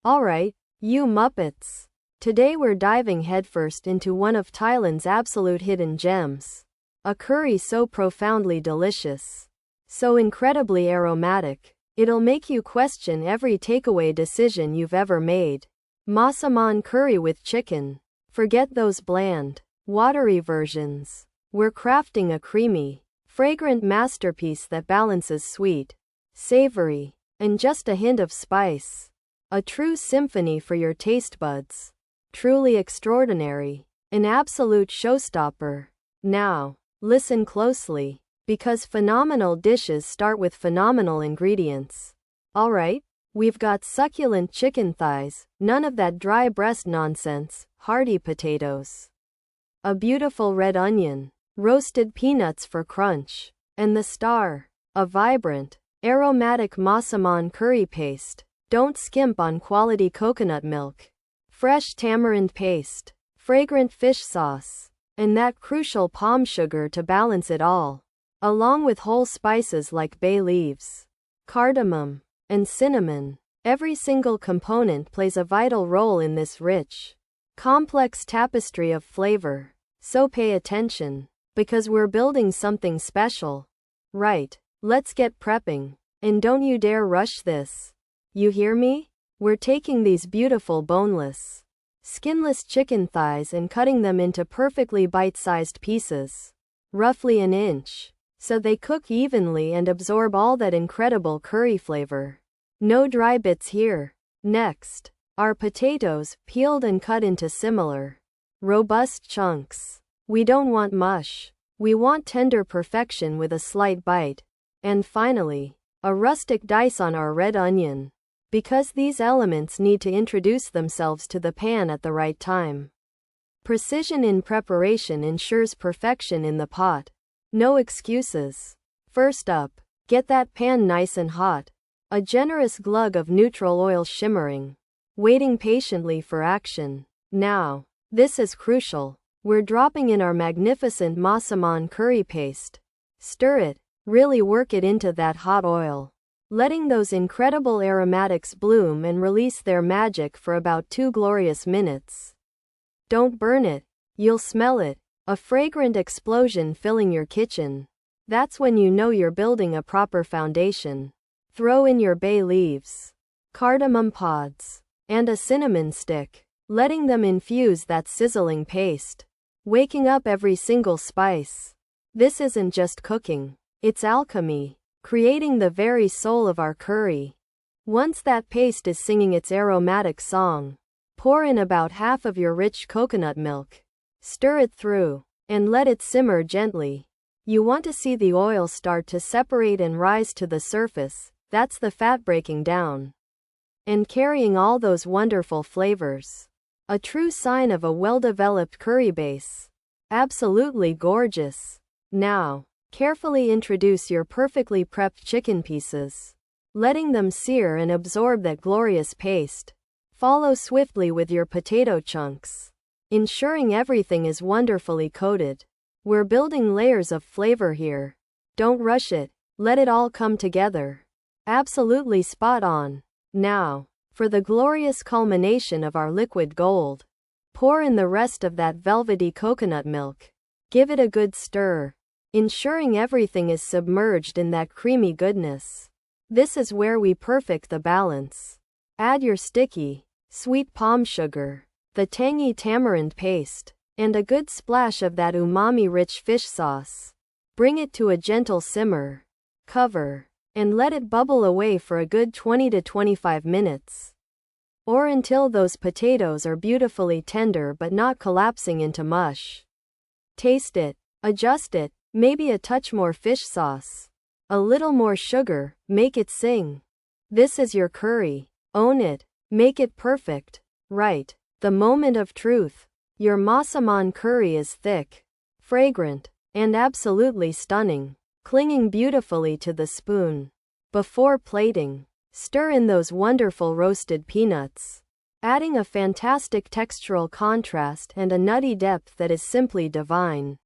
Alright, you muppets. Today we're diving headfirst into one of Thailand's absolute hidden gems. A curry so profoundly delicious, so incredibly aromatic, it'll make you question every takeaway decision you've ever made. Massaman Curry with chicken. Forget those bland, watery versions. We're crafting a creamy, fragrant masterpiece that balances sweet, savory, and just a hint of spice. A true symphony for your taste buds. Truly extraordinary. An absolute showstopper. Now, listen closely, because phenomenal dishes start with phenomenal ingredients. Alright, we've got succulent chicken thighs, none of that dry breast nonsense, hearty potatoes. A beautiful red onion, roasted peanuts for crunch, and the star, a vibrant, aromatic Massaman curry paste. Don't skimp on quality coconut milk. Fresh tamarind paste, fragrant fish sauce, and that crucial palm sugar to balance it all, along with whole spices like bay leaves, cardamom, and cinnamon. Every single component plays a vital role in this rich, complex tapestry of flavor. So pay attention, because we're building something special. Right, let's get prepping. And don't you dare rush this. You hear me? We're taking these beautiful boneless, skinless chicken thighs and cutting them into perfectly bite-sized pieces, roughly an inch, so they cook evenly and absorb all that incredible curry flavor. No dry bits here. Next, our potatoes, peeled and cut into similar, robust chunks. We don't want mush. We want tender perfection with a slight bite. And finally, a rustic dice on our red onion, because these elements need to introduce themselves to the pan at the right time. Precision in preparation ensures perfection in the pot. No excuses. First up, get that pan nice and hot. A generous glug of neutral oil shimmering, waiting patiently for action. Now, this is crucial. We're dropping in our magnificent Massaman curry paste. Stir it, really work it into that hot oil, letting those incredible aromatics bloom and release their magic for about 2 glorious minutes. Don't burn it. You'll smell it. A fragrant explosion filling your kitchen. That's when you know you're building a proper foundation. Throw in your bay leaves, cardamom pods, and a cinnamon stick, letting them infuse that sizzling paste, waking up every single spice. This isn't just cooking, it's alchemy, creating the very soul of our curry. Once that paste is singing its aromatic song, pour in about half of your rich coconut milk. Stir it through, and let it simmer gently. You want to see the oil start to separate and rise to the surface. That's the fat breaking down and carrying all those wonderful flavors. A true sign of a well-developed curry base. Absolutely gorgeous. Now, carefully introduce your perfectly prepped chicken pieces, letting them sear and absorb that glorious paste. Follow swiftly with your potato chunks, ensuring everything is wonderfully coated. We're building layers of flavor here. Don't rush it. Let it all come together. Absolutely spot on. Now, for the glorious culmination of our liquid gold, pour in the rest of that velvety coconut milk. Give it a good stir, ensuring everything is submerged in that creamy goodness. This is where we perfect the balance. Add your sticky, sweet palm sugar, the tangy tamarind paste, and a good splash of that umami-rich fish sauce. Bring it to a gentle simmer. Cover, and let it bubble away for a good 20 to 25 minutes. Or until those potatoes are beautifully tender but not collapsing into mush. Taste it, adjust it, maybe a touch more fish sauce, a little more sugar, make it sing. This is your curry. Own it, make it perfect. Right, the moment of truth. Your Massaman curry is thick, fragrant, and absolutely stunning, clinging beautifully to the spoon. Before plating, stir in those wonderful roasted peanuts, adding a fantastic textural contrast and a nutty depth that is simply divine.